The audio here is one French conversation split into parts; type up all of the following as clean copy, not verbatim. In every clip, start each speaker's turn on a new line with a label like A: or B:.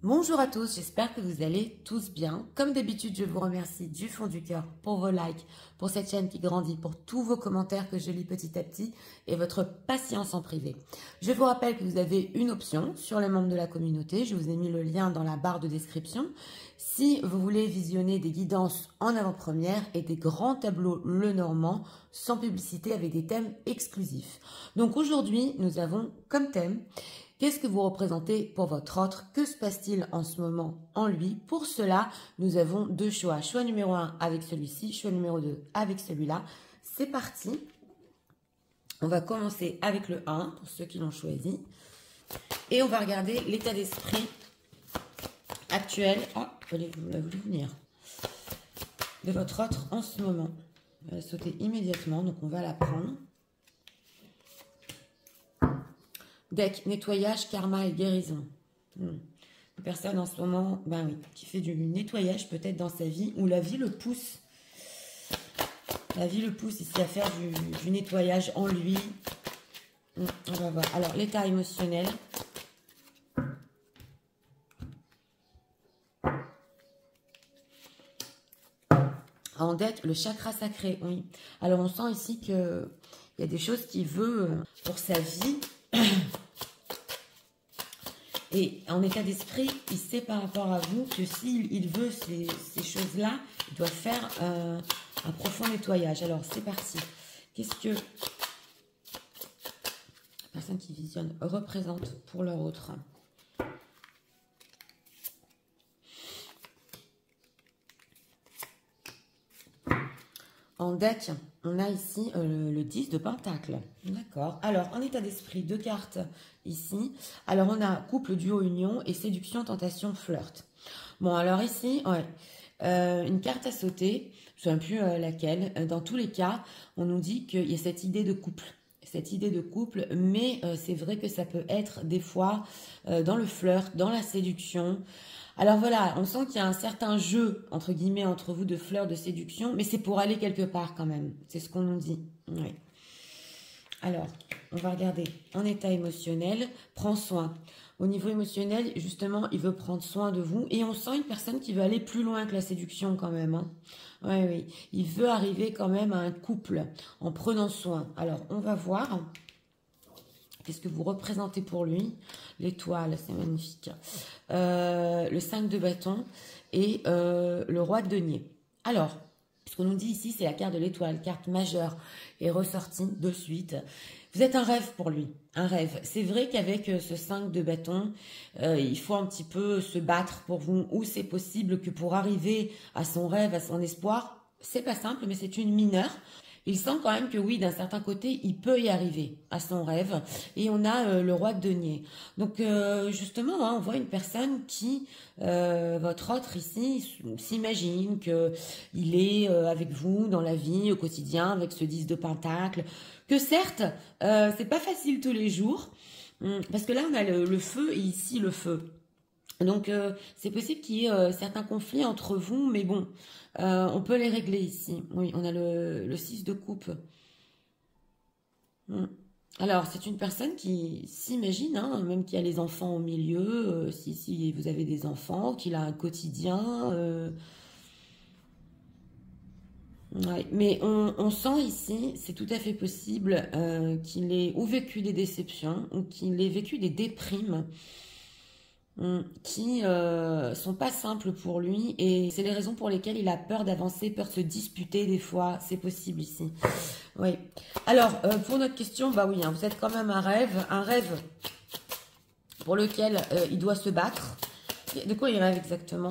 A: Bonjour à tous, j'espère que vous allez tous bien. Comme d'habitude, je vous remercie du fond du cœur pour vos likes, pour cette chaîne qui grandit, pour tous vos commentaires que je lis petit à petit et votre patience en privé. Je vous rappelle que vous avez une option sur les membres de la communauté. Je vous ai mis le lien dans la barre de description. Si vous voulez visionner des guidances en avant-première et des grands tableaux Lenormand sans publicité avec des thèmes exclusifs. Donc aujourd'hui, nous avons comme thème: qu'est-ce que vous représentez pour votre autre? Que se passe-t-il en ce moment en lui? Pour cela, nous avons deux choix. Choix numéro 1 avec celui-ci, choix numéro 2 avec celui-là. C'est parti. On va commencer avec le 1 pour ceux qui l'ont choisi. Et on va regarder l'état d'esprit actuel. Ah, elle a voulu venir. De votre autre en ce moment. Elle va sauter immédiatement, donc on va la prendre. Deck, nettoyage, karma et guérison. Une personne en ce moment, ben oui, qui fait du nettoyage peut-être dans sa vie, ou la vie le pousse. La vie le pousse ici à faire du nettoyage en lui. On va voir. Alors, l'état émotionnel. En deck, le chakra sacré, oui. Alors, on sent ici qu'il y a des choses qu'il veut pour sa vie. Et en état d'esprit, il sait par rapport à vous que s'il veut ces choses-là, il doit faire un profond nettoyage. Alors, c'est parti. Qu'est-ce que la personne qui visionne représente pour leur autre? En deck, on a ici le 10 de Pentacle. D'accord. Alors, en état d'esprit, deux cartes ici. Alors, on a couple, duo, union et séduction, tentation, flirt. Bon, alors ici, ouais, une carte à sauter. Je ne sais plus laquelle. Dans tous les cas, on nous dit qu'il y a cette idée de couple. Cette idée de couple, mais c'est vrai que ça peut être des fois dans le flirt, dans la séduction. Alors voilà, on sent qu'il y a un certain jeu, entre guillemets, entre vous de flirt, de séduction, mais c'est pour aller quelque part quand même. C'est ce qu'on nous dit. Oui. Alors, on va regarder en état émotionnel, prends soin. Au niveau émotionnel, justement, il veut prendre soin de vous. Et on sent une personne qui veut aller plus loin que la séduction quand même. Hein. Oui, oui. Il veut arriver quand même à un couple en prenant soin. Alors, on va voir. Qu'est-ce que vous représentez pour lui? L'étoile, c'est magnifique. Le 5 de bâton et le roi de denier. Alors, ce qu'on nous dit ici, c'est la carte de l'étoile, carte majeure, est ressortie de suite. Vous êtes un rêve pour lui, un rêve. C'est vrai qu'avec ce 5 de bâton, il faut un petit peu se battre pour vous, ou c'est possible que pour arriver à son rêve, à son espoir, c'est pas simple, mais c'est une mineure. Il sent quand même que oui, d'un certain côté, il peut y arriver à son rêve. Et on a le roi de denier. Donc justement, hein, on voit une personne qui, votre autre ici, s'imagine qu'il est avec vous dans la vie, au quotidien, avec ce 10 de pentacle. Que certes, c'est pas facile tous les jours. Parce que là, on a le feu et ici le feu. Donc, c'est possible qu'il y ait certains conflits entre vous, mais bon, on peut les régler ici. Oui, on a le 6 de coupe. Alors, c'est une personne qui s'imagine, hein, même qu'il y a les enfants au milieu, si vous avez des enfants, qu'il a un quotidien. Ouais, mais on sent ici, c'est tout à fait possible qu'il ait ou vécu des déceptions, ou qu'il ait vécu des déprimes. Qui sont pas simples pour lui et c'est les raisons pour lesquelles il a peur d'avancer, peur de se disputer des fois, c'est possible ici. Oui. Alors, pour notre question, bah oui, hein, vous êtes quand même un rêve pour lequel il doit se battre. De quoi il rêve exactement?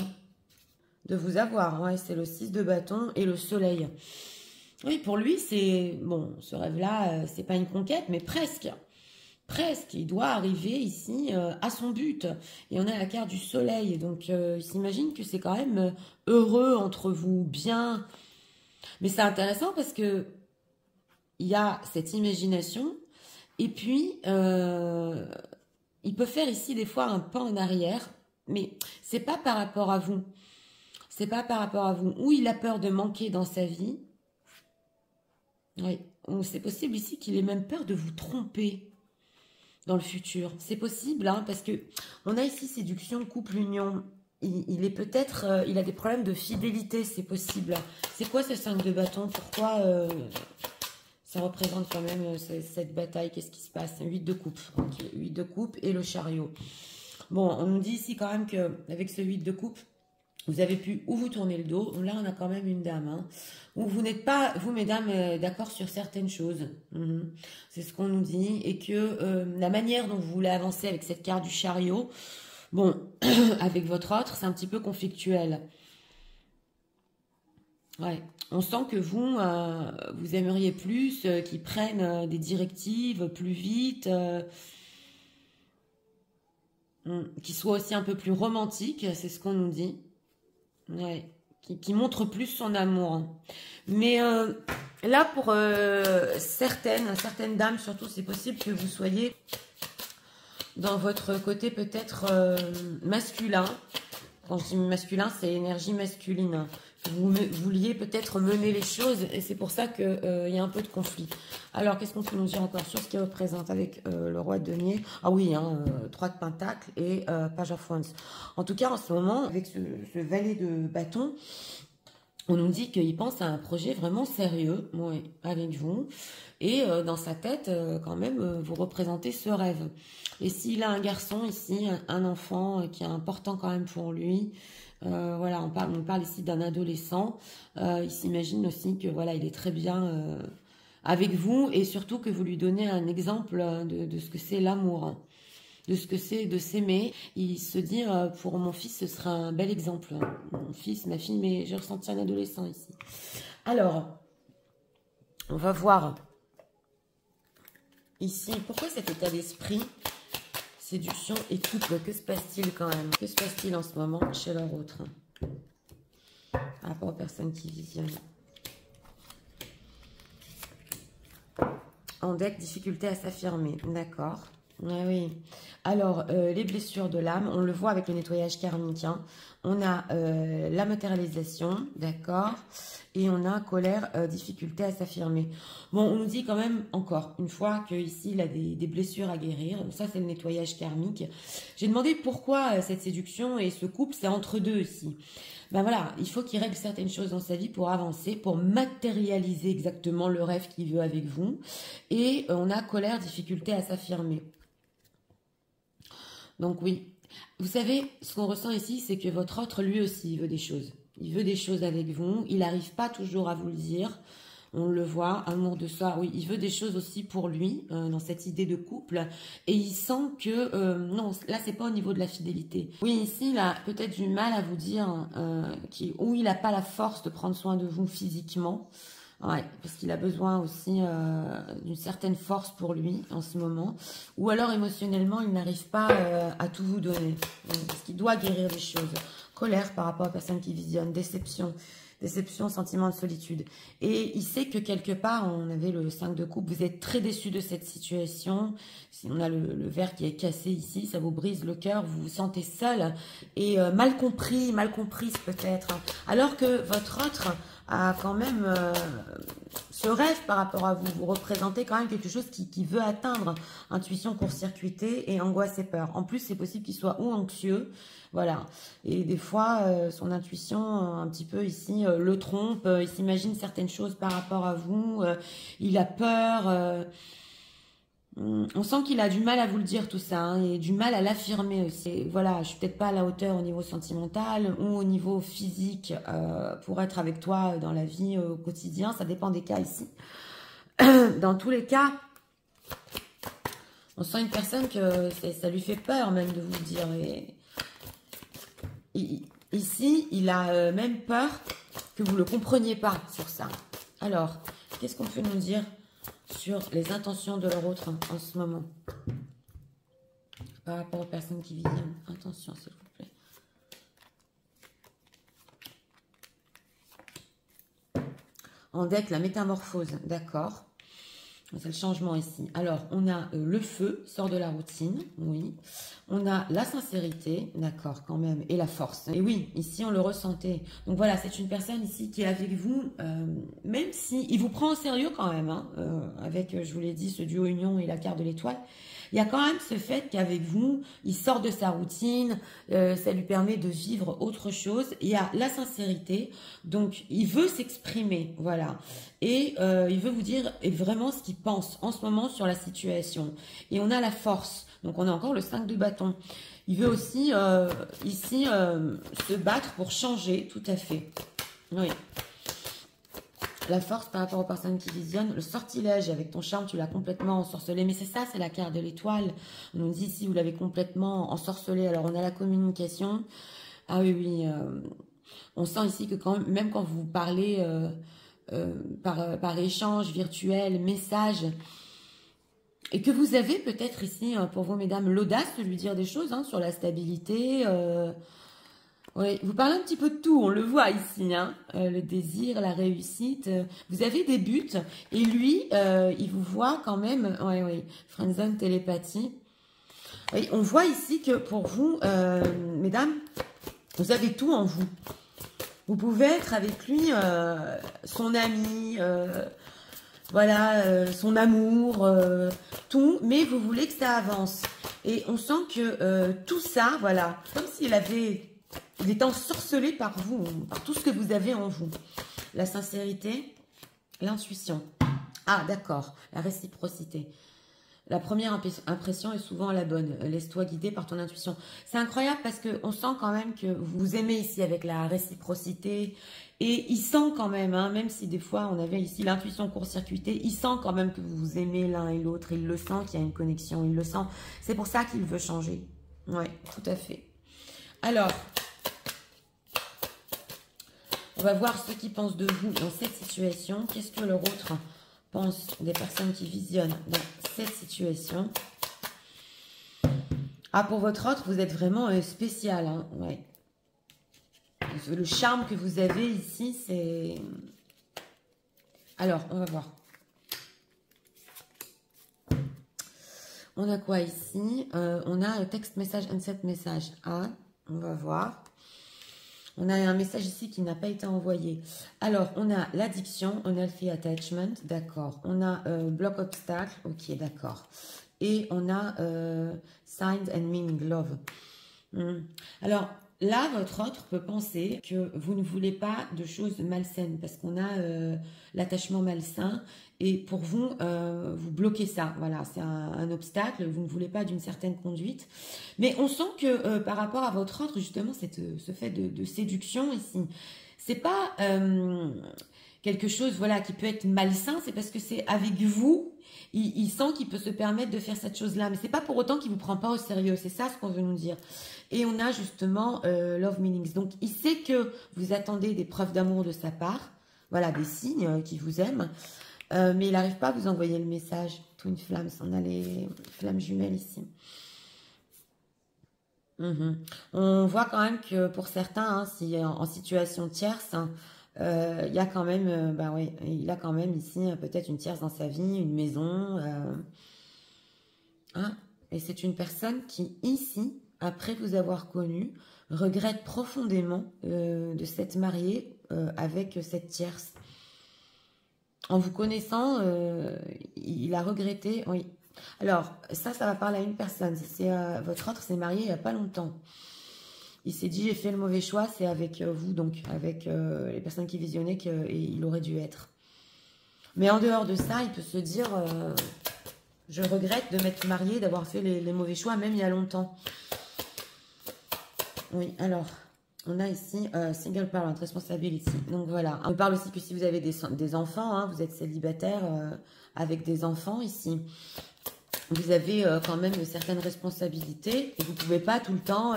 A: De vous avoir, ouais, c'est le 6 de bâton et le soleil. Oui, pour lui, c'est, bon, ce rêve-là, c'est pas une conquête, mais presque. Presque, il doit arriver ici à son but. Et on a la carte du soleil. Donc, il s'imagine que c'est quand même heureux entre vous, bien. Mais c'est intéressant parce que il y a cette imagination. Et puis, il peut faire ici des fois un pas en arrière. Mais c'est pas par rapport à vous. C'est pas par rapport à vous. Ou il a peur de manquer dans sa vie. Oui. Ou c'est possible ici qu'il ait même peur de vous tromper. dans le futur. C'est possible, hein, parce que on a ici séduction, couple, union. Il est peut-être, il a des problèmes de fidélité, c'est possible. C'est quoi ce 5 de bâton? Pourquoi ça représente quand même cette bataille? Qu'est-ce qui se passe? 8 de coupe. Okay. 8 de coupe et le chariot. Bon, on nous dit ici quand même qu'avec ce 8 de coupe, vous avez pu ou vous tourner le dos. Là, on a quand même une dame. Hein, où vous n'êtes pas, vous, mesdames, d'accord sur certaines choses. C'est ce qu'on nous dit. Et que la manière dont vous voulez avancer avec cette carte du chariot, bon, avec votre autre, c'est un petit peu conflictuel. Ouais. On sent que vous, vous aimeriez plus qu'ils prennent des directives plus vite, qu'ils soient aussi un peu plus romantiques, c'est ce qu'on nous dit. Ouais. Qui montre plus son amour. Mais là, pour certaines dames, surtout, c'est possible que vous soyez dans votre côté peut-être masculin. Quand je dis masculin, c'est énergie masculine. Vous vouliez peut-être mener les choses et c'est pour ça qu'il y a un peu de conflit. Alors, qu'est-ce qu'on peut nous dire encore sur ce qui représente avec le roi de denier? Ah oui, hein, 3 de pentacle et page of wands. En tout cas, en ce moment, avec ce valet de bâton, on nous dit qu'il pense à un projet vraiment sérieux, ouais, avec vous. Et dans sa tête, quand même, vous représentez ce rêve. Et s'il a un garçon ici, un enfant qui est important quand même pour lui, voilà, on parle ici d'un adolescent. Il s'imagine aussi que voilà, il est très bien avec vous et surtout que vous lui donnez un exemple de ce que c'est l'amour, de ce que c'est de s'aimer. Il se dit pour mon fils, ce sera un bel exemple. Mon fils, ma fille, mais j'ai ressenti un adolescent ici. Alors, on va voir ici pourquoi cet état d'esprit. Séduction et couple, que se passe-t-il quand même? Que se passe-t-il en ce moment chez leur autre? Par rapport aux personnes qui visionnent. En deck, difficulté à s'affirmer. D'accord. Ah oui. Alors, les blessures de l'âme, on le voit avec le nettoyage karmique. Hein. On a la matérialisation, d'accord. Et on a colère, difficulté à s'affirmer. Bon, on nous dit quand même, encore une fois, qu'ici, il a des blessures à guérir. Ça, c'est le nettoyage karmique. J'ai demandé pourquoi cette séduction et ce couple, c'est entre deux ici. Ben voilà, il faut qu'il règle certaines choses dans sa vie pour avancer, pour matérialiser exactement le rêve qu'il veut avec vous. Et on a colère, difficulté à s'affirmer. Donc oui, vous savez, ce qu'on ressent ici, c'est que votre autre, lui aussi, il veut des choses. Il veut des choses avec vous. Il n'arrive pas toujours à vous le dire. On le voit, amour de soi. Oui, il veut des choses aussi pour lui, dans cette idée de couple. Et il sent que, non, là, c'est pas au niveau de la fidélité. Oui, ici, il a peut-être du mal à vous dire, ou il n'a pas la force de prendre soin de vous physiquement. Ouais, parce qu'il a besoin aussi d'une certaine force pour lui en ce moment. Ou alors émotionnellement, il n'arrive pas à tout vous donner. Parce qu'il doit guérir des choses. Colère par rapport aux personnes qui visionnent, déception. Déception, sentiment de solitude. Et il sait que quelque part, on avait le 5 de coupe, vous êtes très déçu de cette situation. Si on a le verre qui est cassé ici, ça vous brise le cœur, vous vous sentez seul et mal comprise peut-être. Alors que votre autre a quand même ce rêve par rapport à vous. Vous représentez quand même quelque chose qui veut atteindre. Intuition court-circuitée et angoisse et peur. En plus, c'est possible qu'il soit ou anxieux, voilà. Et des fois, son intuition, un petit peu ici, le trompe. Il s'imagine certaines choses par rapport à vous. Il a peur. On sent qu'il a du mal à vous le dire tout ça, hein, et du mal à l'affirmer aussi. Et voilà, je suis peut-être pas à la hauteur au niveau sentimental ou au niveau physique pour être avec toi dans la vie au quotidien. Ça dépend des cas ici. Dans tous les cas, on sent une personne que ça lui fait peur même de vous le dire. Ici, il a même peur que vous ne le compreniez pas sur ça. Alors, qu'est-ce qu'on peut nous dire sur les intentions de leur autre en ce moment par rapport aux personnes qui visionnent? Attention, s'il vous plaît. En deck, la métamorphose, d'accord. C'est le changement ici. Alors, on a le feu, sort de la routine, oui. On a la sincérité, d'accord, quand même, et la force. Et oui, ici, on le ressentait. Donc voilà, c'est une personne ici qui est avec vous, même si il vous prend au sérieux quand même, hein, avec, je vous l'ai dit, ce duo union et la carte de l'étoile. Il y a quand même ce fait qu'avec vous, il sort de sa routine, ça lui permet de vivre autre chose. Il y a la sincérité, donc il veut s'exprimer, voilà. Et il veut vous dire vraiment ce qu'il pense en ce moment sur la situation. Et on a la force, donc on a encore le 5 de bâton. Il veut aussi, ici, se battre pour changer, tout à fait. Oui. La force par rapport aux personnes qui visionnent, le sortilège, avec ton charme, tu l'as complètement ensorcelé. Mais c'est ça, c'est la carte de l'étoile. On nous dit ici, vous l'avez complètement ensorcelé. Alors, on a la communication. Ah oui, oui. On sent ici que même quand vous parlez par échange virtuel, message, et que vous avez peut-être ici, pour vous, mesdames, l'audace de lui dire des choses sur la stabilité. Oui, vous parlez un petit peu de tout, on le voit ici, le désir, la réussite. Vous avez des buts et lui, il vous voit quand même. Oui, oui, friendzone, télépathie. Oui, on voit ici que pour vous, mesdames, vous avez tout en vous. Vous pouvez être avec lui son ami, voilà, son amour, tout, mais vous voulez que ça avance. Et on sent que tout ça, voilà, comme s'il avait... Il est ensorcelé par vous, par tout ce que vous avez en vous. La sincérité, l'intuition. Ah, d'accord, la réciprocité. La première impression est souvent la bonne. Laisse-toi guider par ton intuition. C'est incroyable parce qu'on sent quand même que vous aimez ici avec la réciprocité. Et il sent quand même, même si des fois on avait ici l'intuition court-circuitée, il sent quand même que vous vous aimez l'un et l'autre. Il le sent qu'il y a une connexion, il le sent. C'est pour ça qu'il veut changer. Oui, tout à fait. Alors... on va voir ce qu'ils pensent de vous dans cette situation. Qu'est-ce que leur autre pense des personnes qui visionnent dans cette situation? Ah, pour votre autre, vous êtes vraiment spécial. Ouais. Le charme que vous avez ici, c'est... Alors, on va voir. On a quoi ici? On a un texte, message, unset message. Ah, on va voir. On a un message ici qui n'a pas été envoyé. Alors, on a l'addiction, unhealthy attachment, d'accord. On a bloc obstacle, ok, d'accord. Et on a signs and meaning, love. Alors, là, votre autre peut penser que vous ne voulez pas de choses malsaines parce qu'on a l'attachement malsain. Et pour vous, vous bloquez ça. Voilà, c'est un obstacle. Vous ne voulez pas d'une certaine conduite. Mais on sent que par rapport à votre autre, justement, ce fait de séduction ici, c'est pas quelque chose voilà, qui peut être malsain. C'est parce que c'est avec vous, il sent qu'il peut se permettre de faire cette chose-là. Mais c'est pas pour autant qu'il vous prend pas au sérieux. C'est ça ce qu'on veut nous dire. Et on a justement love meanings. Donc, il sait que vous attendez des preuves d'amour de sa part. Voilà, des signes qu'il vous aime. Mais il n'arrive pas à vous envoyer le message. Twin Flames, on a les flammes jumelles ici. On voit quand même que pour certains, si en situation tierce, il y a quand même, il a quand même ici peut-être une tierce dans sa vie, une maison. Et c'est une personne qui, ici, après vous avoir connu, regrette profondément de s'être mariée avec cette tierce. En vous connaissant, il a regretté, oui. Alors, ça va parler à une personne. Votre autre s'est marié il n'y a pas longtemps. Il s'est dit, j'ai fait le mauvais choix, c'est avec vous, donc, avec les personnes qui visionnaient qu'il aurait dû être. Mais en dehors de ça, il peut se dire, je regrette de m'être mariée, d'avoir fait les mauvais choix, même il y a longtemps. Oui, alors... on a ici single parent, responsibility. Donc voilà, on parle aussi que si vous avez des enfants, vous êtes célibataire avec des enfants ici, vous avez quand même certaines responsabilités et vous ne pouvez pas tout le temps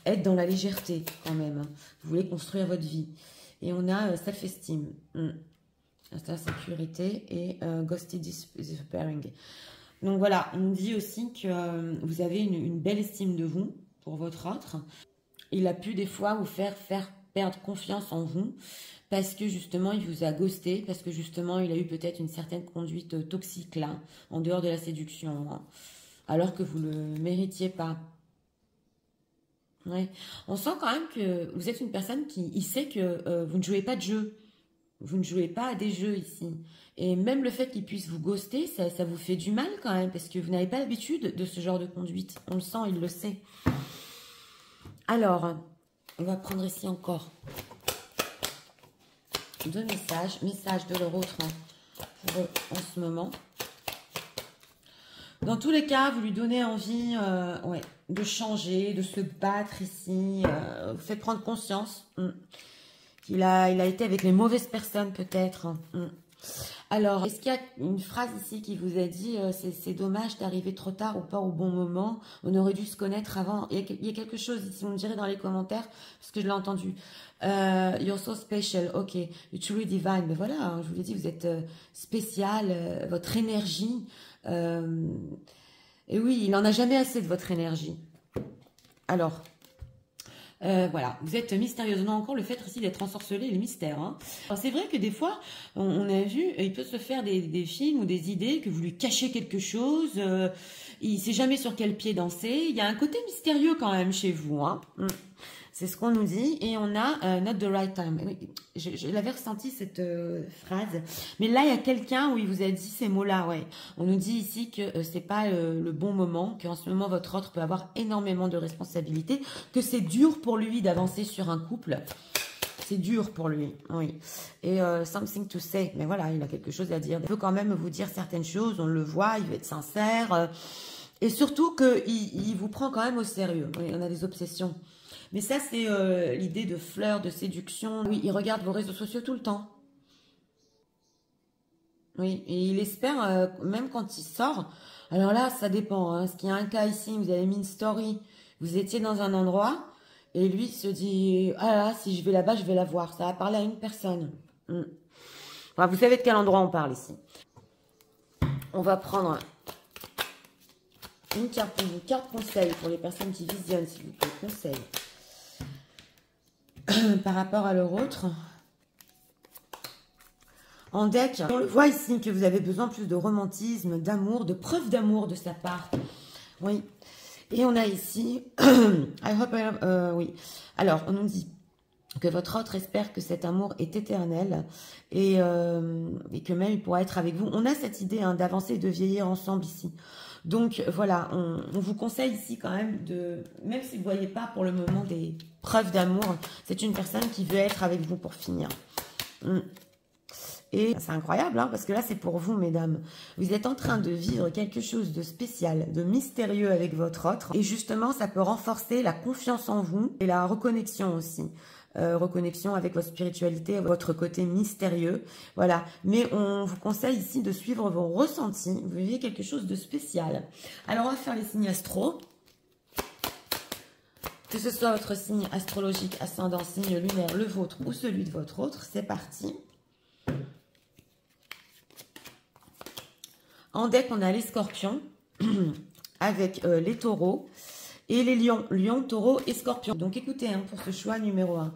A: être dans la légèreté quand même. Vous voulez construire votre vie. Et on a self-esteem, la sécurité et ghosted disappearing. Donc voilà, on nous dit aussi que vous avez une belle estime de vous pour votre autre. Il a pu des fois vous faire perdre confiance en vous parce que justement il vous a ghosté, parce que justement il a eu peut-être une certaine conduite toxique là, en dehors de la séduction, alors que vous ne le méritiez pas. Ouais. On sent quand même que vous êtes une personne qui sait que vous ne jouez pas de jeu. Vous ne jouez pas à des jeux ici. Et même le fait qu'il puisse vous ghoster, ça vous fait du mal quand même, parce que vous n'avez pas l'habitude de ce genre de conduite. On le sent, il le sait. Alors, on va prendre ici encore 2 messages. Messages de leur autre pour eux en ce moment. Dans tous les cas, vous lui donnez envie ouais, de changer, de se battre ici. Vous faites prendre conscience qu'il a été avec les mauvaises personnes peut-être. Alors, est-ce qu'il y a une phrase ici qui vous a dit c'est dommage d'arriver trop tard ou pas au bon moment, on aurait dû se connaître avant. Il y a quelque chose ici, vous me direz dans les commentaires, parce que je l'ai entendu. You're so special, ok, you're truly divine. Mais voilà, hein, je vous l'ai dit, vous êtes spécial, votre énergie. Et oui, il n'en a jamais assez de votre énergie. Alors... voilà, vous êtes mystérieusement encore le fait aussi d'être ensorcelé, le mystère. Hein. C'est vrai que des fois, on a vu, il peut se faire des films ou des idées que vous lui cachez quelque chose, il ne sait jamais sur quel pied danser. Il y a un côté mystérieux quand même chez vous. Hein. C'est ce qu'on nous dit. Et on a not the right time. Je l'avais ressenti cette phrase. Mais là, il y a quelqu'un où il vous a dit ces mots-là. Ouais. On nous dit ici que c'est pas le bon moment, qu'en ce moment, votre autre peut avoir énormément de responsabilités, que c'est dur pour lui d'avancer sur un couple. C'est dur pour lui, oui. Et something to say. Mais voilà, il a quelque chose à dire. Il peut quand même vous dire certaines choses. On le voit, il veut être sincère. Et surtout qu'il vous prend quand même au sérieux. Oui, on a des obsessions. Mais ça, c'est l'idée de fleur, de séduction. Oui, il regarde vos réseaux sociaux tout le temps. Oui, et il espère, même quand il sort. Alors là, ça dépend. Hein. Est-ce qu'il y a un cas ici, vous avez mis une story, vous étiez dans un endroit, et lui se dit, ah là, si je vais là-bas, je vais la voir. Ça va parler à une personne. Enfin, vous savez de quel endroit on parle ici. On va prendre une carte conseil pour les personnes qui visionnent, s'il vous plaît, conseil. Par rapport à leur autre. En deck, on le voit ici que vous avez besoin plus de romantisme, d'amour, de preuves d'amour de sa part. Oui. Et on a ici, oui. Alors, on nous dit que votre autre espère que cet amour est éternel et que même il pourra être avec vous. On a cette idée hein, d'avancer et de vieillir ensemble ici. Donc voilà, on vous conseille ici quand même de, même si vous ne voyez pas pour le moment des preuves d'amour, c'est une personne qui veut être avec vous pour finir. Et c'est incroyable, hein, parce que là, c'est pour vous, mesdames. Vous êtes en train de vivre quelque chose de spécial, de mystérieux avec votre autre. Et justement, ça peut renforcer la confiance en vous et la reconnexion aussi. Reconnexion avec votre spiritualité, votre côté mystérieux. Voilà. Mais on vous conseille ici de suivre vos ressentis. Vous vivez quelque chose de spécial. Alors, on va faire les signes astro. Que ce soit votre signe astrologique, ascendant, signe lunaire, le vôtre ou celui de votre autre. C'est parti. En deck, on a les scorpions avec les taureaux et les lions. Lions, taureaux et scorpions. Donc, écoutez, hein, pour ce choix numéro 1.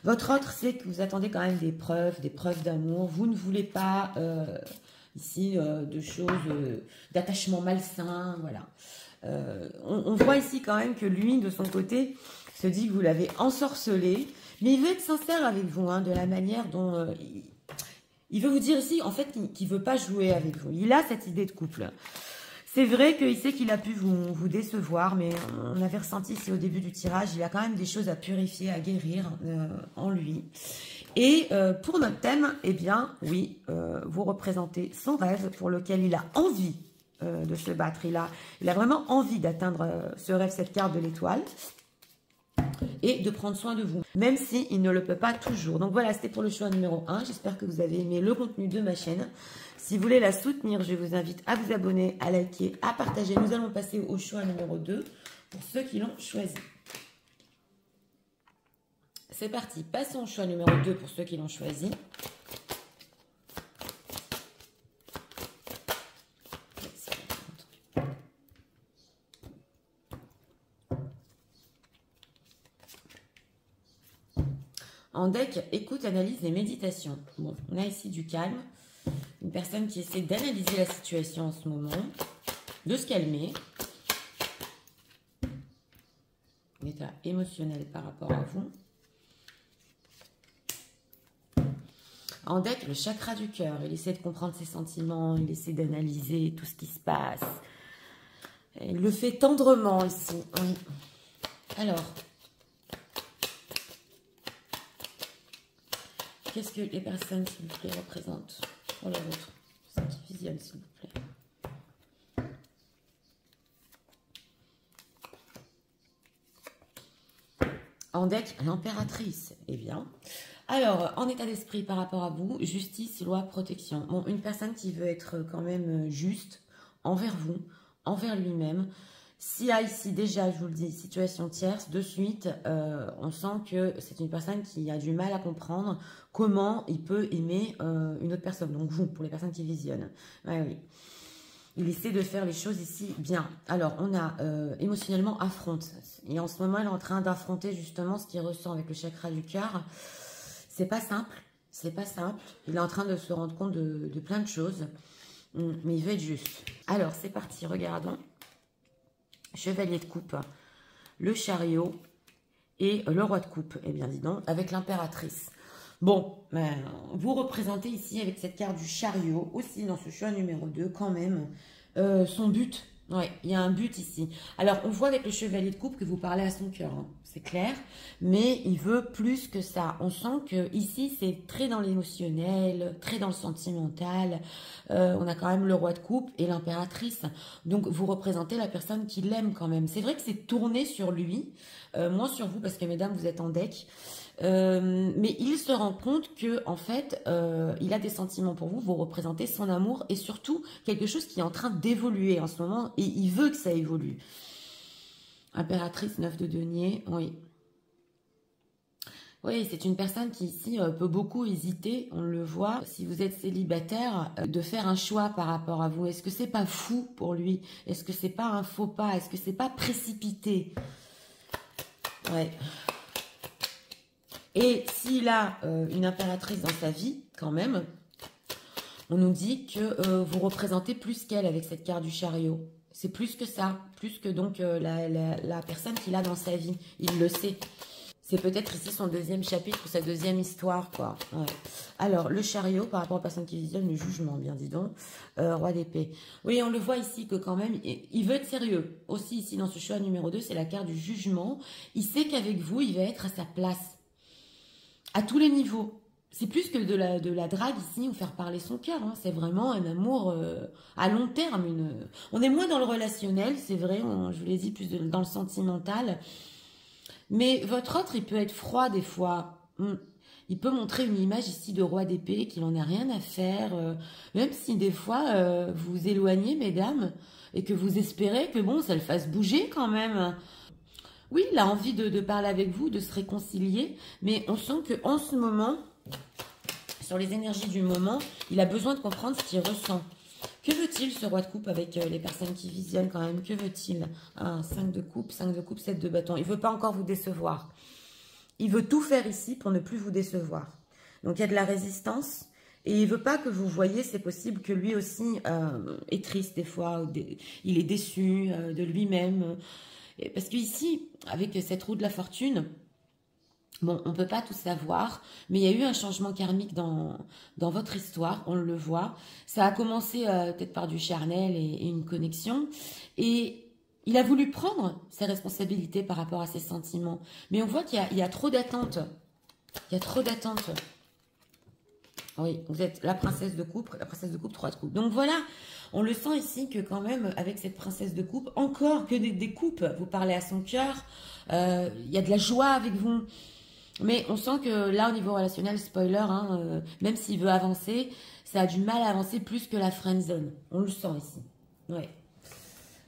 A: Votre autre, c'est que vous attendez quand même des preuves d'amour. Vous ne voulez pas, ici, de choses, d'attachement malsain, voilà. On voit ici quand même que lui, de son côté, se dit que vous l'avez ensorcelé. Mais il veut être sincère avec vous, hein, de la manière dont... il veut vous dire ici, en fait, qu'il ne veut pas jouer avec vous. Il a cette idée de couple. C'est vrai qu'il sait qu'il a pu vous décevoir, mais on avait ressenti ici au début du tirage, il a quand même des choses à purifier, à guérir en lui. Et pour notre thème, eh bien, oui, vous représentez son rêve pour lequel il a envie de se battre. Il a vraiment envie d'atteindre ce rêve, cette carte de l'étoile. Et de prendre soin de vous, même s'il ne le peut pas toujours. Donc voilà, c'était pour le choix numéro 1. J'espère que vous avez aimé le contenu de ma chaîne. Si vous voulez la soutenir, je vous invite à vous abonner, à liker, à partager. Nous allons passer au choix numéro 2 pour ceux qui l'ont choisi. C'est parti, passons au choix numéro 2 pour ceux qui l'ont choisi. En deck, écoute, analyse et méditation. Bon, on a ici du calme. Une personne qui essaie d'analyser la situation en ce moment, de se calmer. Un état émotionnel par rapport à vous. En deck, le chakra du cœur. Il essaie de comprendre ses sentiments, il essaie d'analyser tout ce qui se passe. Il le fait tendrement ici. Oui. Alors, qu'est-ce que les personnes, s'il vous plaît, représentent pour les autres? Ceux qui visionnent, s'il vous plaît. En deck, l'impératrice. Eh bien, alors, en état d'esprit par rapport à vous, justice, loi, protection. Bon, une personne qui veut être quand même juste envers vous, envers lui-même. S'il y a ici déjà, je vous le dis, situation tierce, de suite, on sent que c'est une personne qui a du mal à comprendre comment il peut aimer une autre personne. Donc vous, pour les personnes qui visionnent. Ouais, oui. Il essaie de faire les choses ici bien. Alors, on a émotionnellement affronte. Et en ce moment, il est en train d'affronter justement ce qu'il ressent avec le chakra du cœur. C'est pas simple. C'est pas simple. Il est en train de se rendre compte de plein de choses. Mais il veut être juste. Alors, c'est parti. Regardons. Chevalier de coupe, le chariot et le roi de coupe. Eh bien, dis donc, avec l'impératrice. Bon, vous représentez ici avec cette carte du chariot, aussi dans ce choix numéro 2, quand même, son but. Ouais, il y a un but ici. Alors, on voit avec le chevalier de coupe que vous parlez à son cœur, hein, c'est clair. Mais il veut plus que ça. On sent que ici, c'est très dans l'émotionnel, très dans le sentimental. On a quand même le roi de coupe et l'impératrice. Donc, vous représentez la personne qui l'aime quand même. C'est vrai que c'est tourné sur lui, moins sur vous, parce que mesdames, vous êtes en deck. Mais il se rend compte que en fait, il a des sentiments pour vous, vous représentez son amour et surtout quelque chose qui est en train d'évoluer en ce moment et il veut que ça évolue. Impératrice 9 de denier, oui. Oui, c'est une personne qui ici peut beaucoup hésiter, on le voit, si vous êtes célibataire, de faire un choix par rapport à vous. Est-ce que c'est pas fou pour lui? Est-ce que c'est pas un faux pas? Est-ce que c'est pas précipité? Ouais. Et s'il a une impératrice dans sa vie, quand même, on nous dit que vous représentez plus qu'elle avec cette carte du chariot. C'est plus que ça, plus que donc la personne qu'il a dans sa vie. Il le sait. C'est peut-être ici son deuxième chapitre ou sa deuxième histoire, quoi. Ouais. Alors, le chariot, par rapport aux personnes qui visionnent, le jugement, bien dis donc. Roi d'épée. Oui, on le voit ici que quand même, il veut être sérieux. Aussi, ici, dans ce choix numéro 2, c'est la carte du jugement. Il sait qu'avec vous, il va être à sa place. À tous les niveaux. C'est plus que de la drague ici, ou faire parler son cœur. Hein. C'est vraiment un amour à long terme. On est moins dans le relationnel, c'est vrai, je vous l'ai dit, plus dans le sentimental. Mais votre autre, il peut être froid des fois. Il peut montrer une image ici de roi d'épée, qu'il n'en a rien à faire. Même si des fois, vous vous éloignez, mesdames, et que vous espérez que bon, ça le fasse bouger quand même. Oui, il a envie de parler avec vous, de se réconcilier, mais on sent qu'en ce moment, sur les énergies du moment, il a besoin de comprendre ce qu'il ressent. Que veut-il, ce roi de coupe, avec les personnes qui visionnent quand même? Que veut-il? 5 de coupe, 7 de bâton. Il ne veut pas encore vous décevoir. Il veut tout faire ici pour ne plus vous décevoir. Donc, il y a de la résistance. Et il ne veut pas que vous voyiez, c'est possible que lui aussi est triste des fois. Il est déçu de lui-même. Parce qu'ici, avec cette roue de la fortune, bon, on ne peut pas tout savoir, mais il y a eu un changement karmique dans votre histoire, on le voit. Ça a commencé peut-être par du charnel et une connexion. Et il a voulu prendre ses responsabilités par rapport à ses sentiments. Mais on voit qu'il y a trop d'attentes. Il y a trop d'attentes. Oui, vous êtes la princesse de coupe, 3 de coupe. Donc voilà, on le sent ici que quand même, avec cette princesse de coupe, encore que des coupes, vous parlez à son cœur, il y a de la joie avec vous. Mais on sent que là, au niveau relationnel, spoiler, hein, même s'il veut avancer, ça a du mal à avancer plus que la friendzone. On le sent ici. Ouais.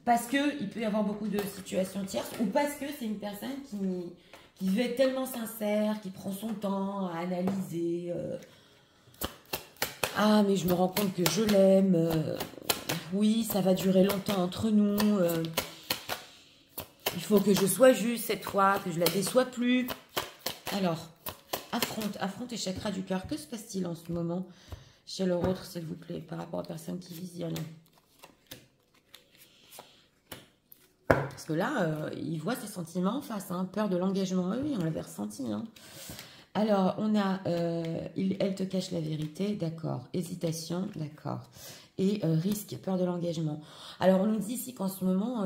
A: Parce qu'il peut y avoir beaucoup de situations tierces, ou parce que c'est une personne qui veut être tellement sincère, qui prend son temps à analyser... Ah, mais je me rends compte que je l'aime. Oui, ça va durer longtemps entre nous. Il faut que je sois juste cette fois, que je la déçois plus. Alors, affronte et chakra du cœur. Que se passe-t-il en ce moment chez le autre, s'il vous plaît, par rapport aux personnes qui visionnent? Parce que là, il voit ses sentiments en face. Hein, peur de l'engagement. Oui, on l'avait ressenti. Hein. Alors, on a, elle te cache la vérité, d'accord. Hésitation, d'accord. Et risque, peur de l'engagement. Alors, on nous dit ici qu'en ce moment,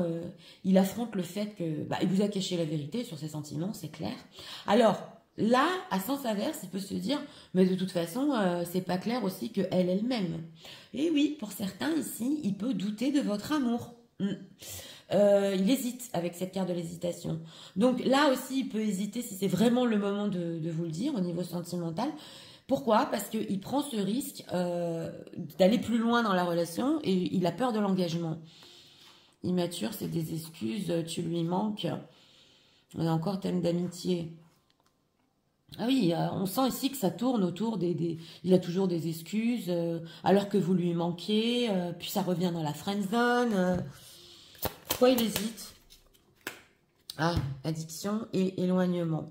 A: il affronte le fait que, bah, il vous a caché la vérité sur ses sentiments, c'est clair. Alors, là, à sens inverse, il peut se dire, mais de toute façon, c'est pas clair aussi que elle-même. Et oui, pour certains ici, il peut douter de votre amour. Il hésite avec cette carte de l'hésitation. Donc là aussi, il peut hésiter si c'est vraiment le moment de vous le dire au niveau sentimental. Pourquoi? Parce qu'il prend ce risque d'aller plus loin dans la relation et il a peur de l'engagement. Immature, c'est des excuses, tu lui manques. On a encore thème d'amitié. Ah oui, on sent ici que ça tourne autour il a toujours des excuses, alors que vous lui manquez, puis ça revient dans la friendzone. Pourquoi il hésite? Ah, addiction et éloignement.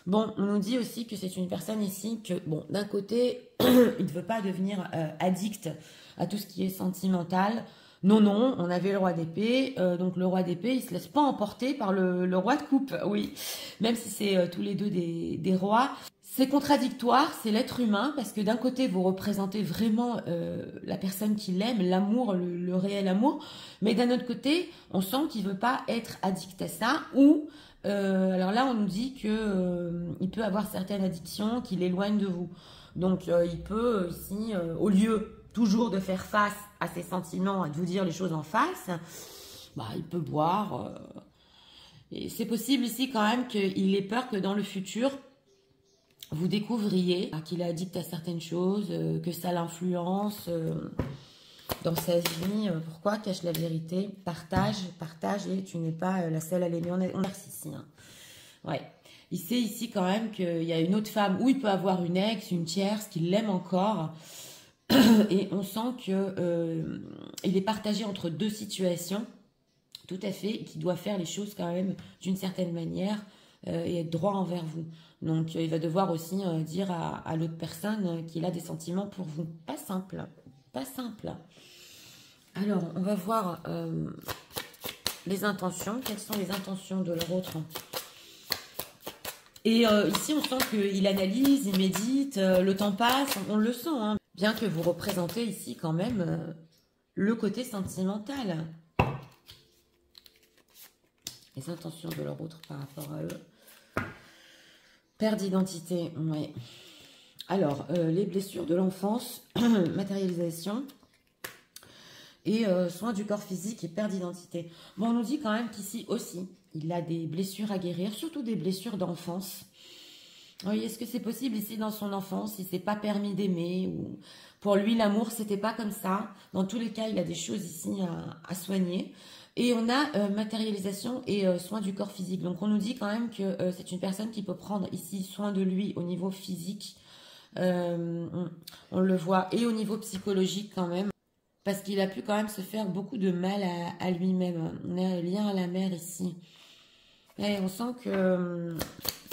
A: Bon, on nous dit aussi que c'est une personne ici que, bon, d'un côté, il ne veut pas devenir addict à tout ce qui est sentimental. Non, non, on avait le roi d'épée. Donc le roi d'épée, il se laisse pas emporter par le roi de coupe, oui. Même si c'est tous les deux des rois. C'est contradictoire, c'est l'être humain, parce que d'un côté, vous représentez vraiment la personne qu'il aime, l'amour, le réel amour, mais d'un autre côté, on sent qu'il veut pas être addict à ça, ou, alors là, on nous dit que il peut avoir certaines addictions qui l'éloignent de vous. Donc, il peut ici, au lieu toujours de faire face à ses sentiments, et de vous dire les choses en face, bah, il peut boire. Et c'est possible ici quand même qu'il ait peur que dans le futur, vous découvriez qu'il est addict à certaines choses, que ça l'influence dans sa vie. Pourquoi? Cache la vérité, partage, et tu n'es pas la seule à l'aimer. On est ici. Hein. Ouais. Il sait ici quand même qu'il y a une autre femme où il peut avoir une ex, une tierce, qu'il l'aime encore. Et on sent que il est partagé entre deux situations, tout à fait, et qu'il doit faire les choses quand même d'une certaine manière et être droit envers vous. Donc, il va devoir aussi dire à l'autre personne qu'il a des sentiments pour vous. Pas simple. Pas simple. Alors, on va voir les intentions. Quelles sont les intentions de l'autre? Et ici, on sent qu'il analyse, il médite, le temps passe, on le sent. Hein. Bien que vous représentez ici quand même le côté sentimental. Les intentions de leur autre par rapport à eux. Perte d'identité, oui. Alors, les blessures de l'enfance, matérialisation et soins du corps physique et perte d'identité. Bon, on nous dit quand même qu'ici aussi, il a des blessures à guérir, surtout des blessures d'enfance. Oui, est-ce que c'est possible ici dans son enfance, il ne s'est pas permis d'aimer ou pour lui, l'amour, c'était pas comme ça. Dans tous les cas, il a des choses ici à soigner. Et on a matérialisation et soins du corps physique. Donc, on nous dit quand même que c'est une personne qui peut prendre ici soin de lui au niveau physique. On le voit. Et au niveau psychologique quand même. Parce qu'il a pu quand même se faire beaucoup de mal à lui-même. On a un lien à la mère ici. Et on sent que,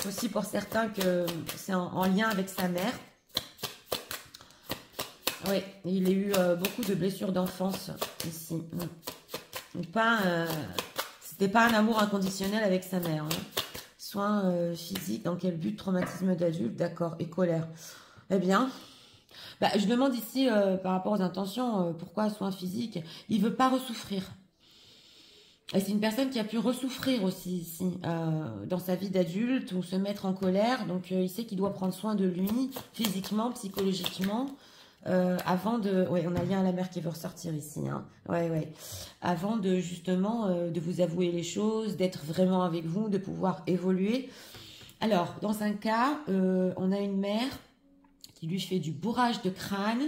A: aussi pour certains, que c'est en lien avec sa mère. Oui, il a eu beaucoup de blessures d'enfance ici. C'était pas un amour inconditionnel avec sa mère. Hein. Soins physiques, dans quel but? Traumatisme d'adulte, d'accord, et colère. Eh bien, bah, je demande ici, par rapport aux intentions, pourquoi soins physiques? Il veut pas ressouffrir. Et c'est une personne qui a pu ressouffrir aussi ici, dans sa vie d'adulte, ou se mettre en colère. Donc, il sait qu'il doit prendre soin de lui, physiquement, psychologiquement. Avant de... Ouais, on a bien la mère qui veut ressortir ici. Hein. Ouais. Avant de, justement, de vous avouer les choses, d'être vraiment avec vous, de pouvoir évoluer. Alors, dans un cas, on a une mère qui lui fait du bourrage de crâne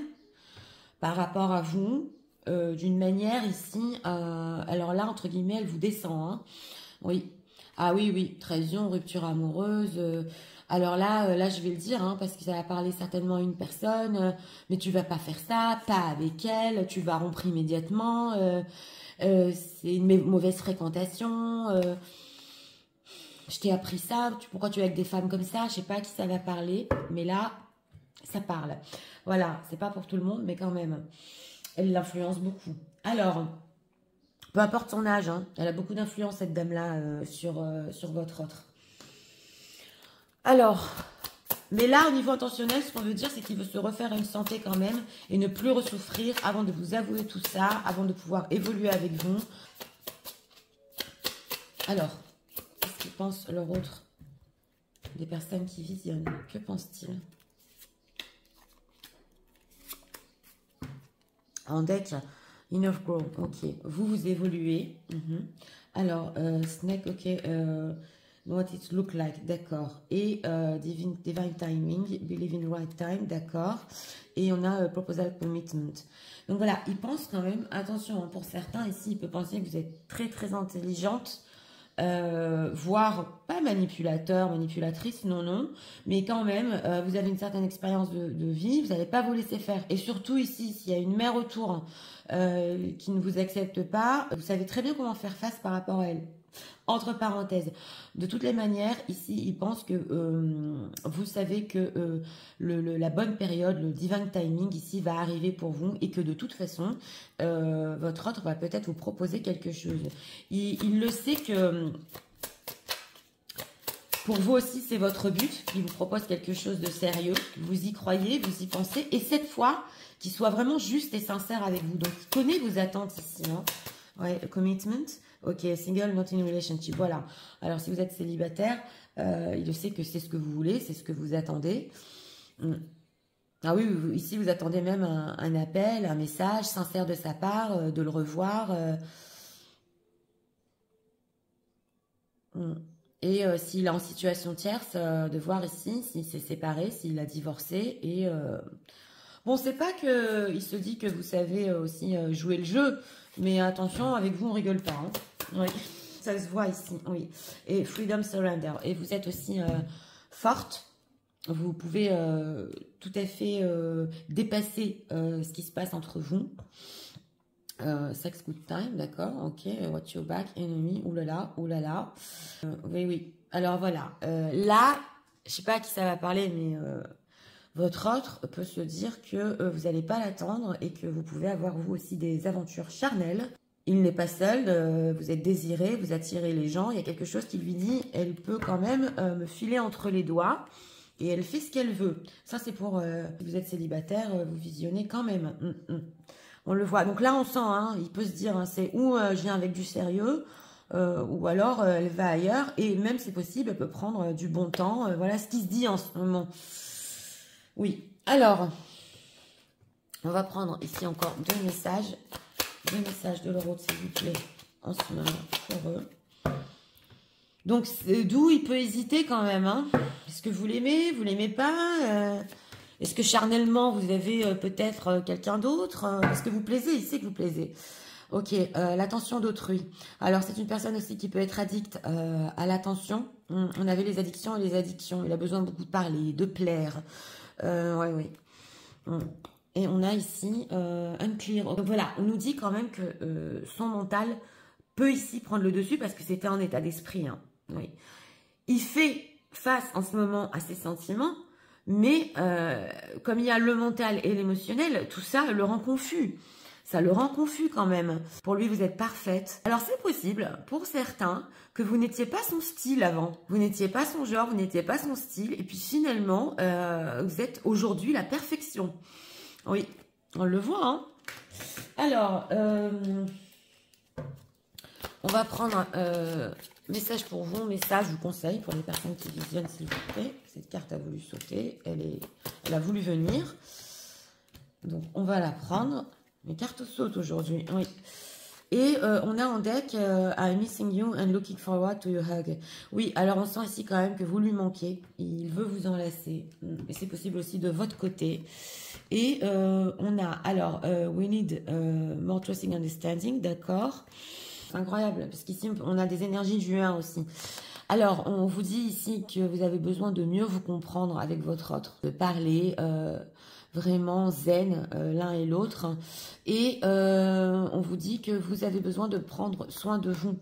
A: par rapport à vous, d'une manière ici... alors là, entre guillemets, elle vous descend. Hein. Oui. Ah oui, trahison, rupture amoureuse... alors là, je vais le dire, hein, parce que ça va parler certainement à une personne, mais tu vas pas faire ça, pas avec elle, tu vas rompre immédiatement, c'est une mauvaise fréquentation, je t'ai appris ça, pourquoi tu es avec des femmes comme ça, je sais pas à qui ça va parler, mais là, ça parle. Voilà, c'est pas pour tout le monde, mais quand même, elle l'influence beaucoup. Alors, peu importe son âge, hein, elle a beaucoup d'influence, cette dame-là, sur votre autre. Alors, Mais là, au niveau intentionnel, ce qu'on veut dire, c'est qu'il veut se refaire une santé quand même et ne plus ressouffrir avant de vous avouer tout ça, avant de pouvoir évoluer avec vous. Alors, qu'est-ce qu'ils pensent leur autre des personnes qui visionnent? Que pense-t-il? En deck, enough grow, ok. Vous évoluez. Alors, snake, ok. What it look like, d'accord. Et divine timing, believe in right time, d'accord. Et on a proposal commitment. Donc voilà, il pense quand même, attention, hein, pour certains ici, il peut penser que vous êtes très très intelligente, voire pas manipulateur, manipulatrice, non, mais quand même, vous avez une certaine expérience de vie, vous n'allez pas vous laisser faire. Et surtout ici, s'il y a une mère autour qui ne vous accepte pas, vous savez très bien comment faire face par rapport à elle. Entre parenthèses, de toutes les manières, ici, il pense que vous savez que la bonne période, le divine timing, ici, va arriver pour vous et que de toute façon, votre autre va peut-être vous proposer quelque chose. Il le sait que pour vous aussi, c'est votre but, qu'il vous propose quelque chose de sérieux, vous y croyez, vous y pensez, et cette fois, qu'il soit vraiment juste et sincère avec vous. Donc, il connaît vos attentes ici, hein. Ouais, commitment. Ok, single, not in relationship. Voilà. Alors, si vous êtes célibataire, il sait que c'est ce que vous voulez, c'est ce que vous attendez. Ah oui, ici, vous attendez même un appel, un message sincère de sa part, de le revoir. Et s'il est en situation tierce, de voir ici s'il s'est séparé, s'il a divorcé. Et bon, c'est pas que il se dit que vous savez aussi jouer le jeu, mais attention, avec vous, on rigole pas. Hein. Oui, ça se voit ici, oui. Et freedom surrender. Et vous êtes aussi forte. Vous pouvez tout à fait dépasser ce qui se passe entre vous. Sex good time, d'accord, ok. Watch your back, enemy, oulala, oulala. Oui. Alors voilà. Là, je sais pas à qui ça va parler, mais votre autre peut se dire que vous n'allez pas l'attendre et que vous pouvez avoir vous aussi des aventures charnelles. Il n'est pas seul, vous êtes désiré, vous attirez les gens. Il y a quelque chose qui lui dit, elle peut quand même me filer entre les doigts et elle fait ce qu'elle veut. Ça, c'est pour si vous êtes célibataire, vous visionnez quand même. On le voit. Donc là, on sent, hein, il peut se dire, hein, c'est ou je viens avec du sérieux, ou alors elle va ailleurs. Et même, c'est possible, elle peut prendre du bon temps. Voilà ce qui se dit en ce moment. Oui. Alors, on va prendre ici encore deux messages. Deux messages de l'euro, s'il vous plaît, en ce moment, pour eux. Donc, d'où il peut hésiter quand même. Hein. Est-ce que vous l'aimez? Vous l'aimez pas Est-ce que charnellement, vous avez peut-être quelqu'un d'autre? Est-ce que vous plaisez? Il sait que vous plaisez. Ok, l'attention d'autrui. Alors, c'est une personne aussi qui peut être addict à l'attention. On avait les addictions et les addictions. Il a besoin beaucoup de parler, de plaire. Oui. Et on a ici unclear. Donc voilà, on nous dit quand même que son mental peut ici prendre le dessus parce que c'était un état d'esprit. Hein. Oui. Il fait face en ce moment à ses sentiments, mais comme il y a le mental et l'émotionnel, tout ça le rend confus. Ça le rend confus quand même. Pour lui, vous êtes parfaite. Alors c'est possible, pour certains, que vous n'étiez pas son style avant. Vous n'étiez pas son genre, vous n'étiez pas son style. Et puis finalement, vous êtes aujourd'hui la perfection. Oui, on le voit. Hein. Alors, on va prendre message pour vous, message, je vous conseille pour les personnes qui visionnent, s'il vous plaît. Cette carte a voulu sauter, elle a voulu venir. Donc, on va la prendre. Mes cartes sautent aujourd'hui, oui. Et on a en deck I'm missing you and looking forward to your hug. Oui, alors on sent ici quand même que vous lui manquez. Il veut vous enlacer. Et c'est possible aussi de votre côté. Et on a, alors, we need more trusting understanding, d'accord. C'est incroyable, parce qu'ici, on a des énergies du 1 aussi. Alors, on vous dit ici que vous avez besoin de mieux vous comprendre avec votre autre, de parler vraiment zen l'un et l'autre. Et on vous dit que vous avez besoin de prendre soin de vous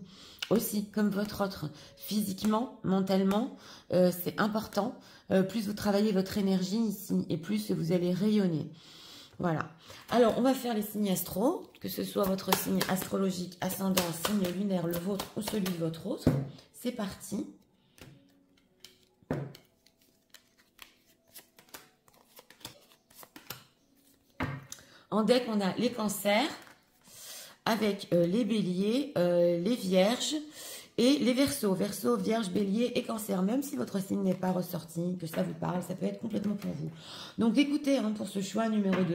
A: aussi, comme votre autre. Physiquement, mentalement, c'est important. Plus vous travaillez votre énergie ici, et plus vous allez rayonner. Voilà. Alors, on va faire les signes astro, que ce soit votre signe astrologique, ascendant, signe lunaire, le vôtre ou celui de votre autre. C'est parti. En deck, on a les cancers, avec les béliers, les vierges et les verseaux. Verseaux, vierges, béliers et cancer. Même si votre signe n'est pas ressorti, que ça vous parle, ça peut être complètement pour vous. Donc écoutez, hein, pour ce choix numéro 2.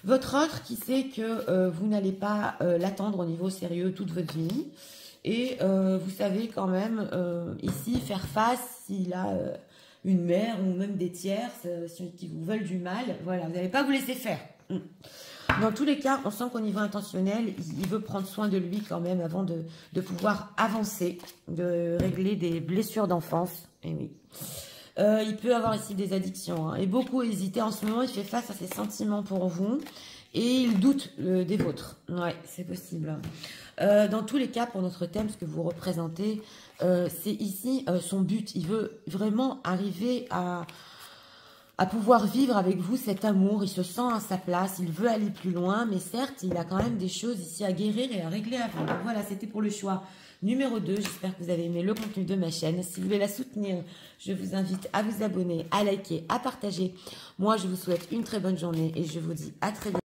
A: Votre autre qui sait que vous n'allez pas l'attendre au niveau sérieux toute votre vie. Et vous savez quand même ici faire face s'il a une mère ou même des tierces qui vous veulent du mal. Voilà, vous n'allez pas vous laisser faire. Dans tous les cas, on sent qu'au niveau intentionnel, il veut prendre soin de lui quand même avant de pouvoir avancer, de régler des blessures d'enfance. Et oui. Il peut avoir ici des addictions hein, et beaucoup hésiter. En ce moment, il fait face à ses sentiments pour vous et il doute des vôtres. Ouais, c'est possible. Dans tous les cas, pour notre thème, ce que vous représentez, c'est ici son but. Il veut vraiment arriver à pouvoir vivre avec vous cet amour. Il se sent à sa place, il veut aller plus loin, mais certes, il a quand même des choses ici à guérir et à régler avant. Donc voilà, c'était pour le choix numéro 2. J'espère que vous avez aimé le contenu de ma chaîne. Si vous voulez la soutenir, je vous invite à vous abonner, à liker, à partager. Moi, je vous souhaite une très bonne journée et je vous dis à très bientôt.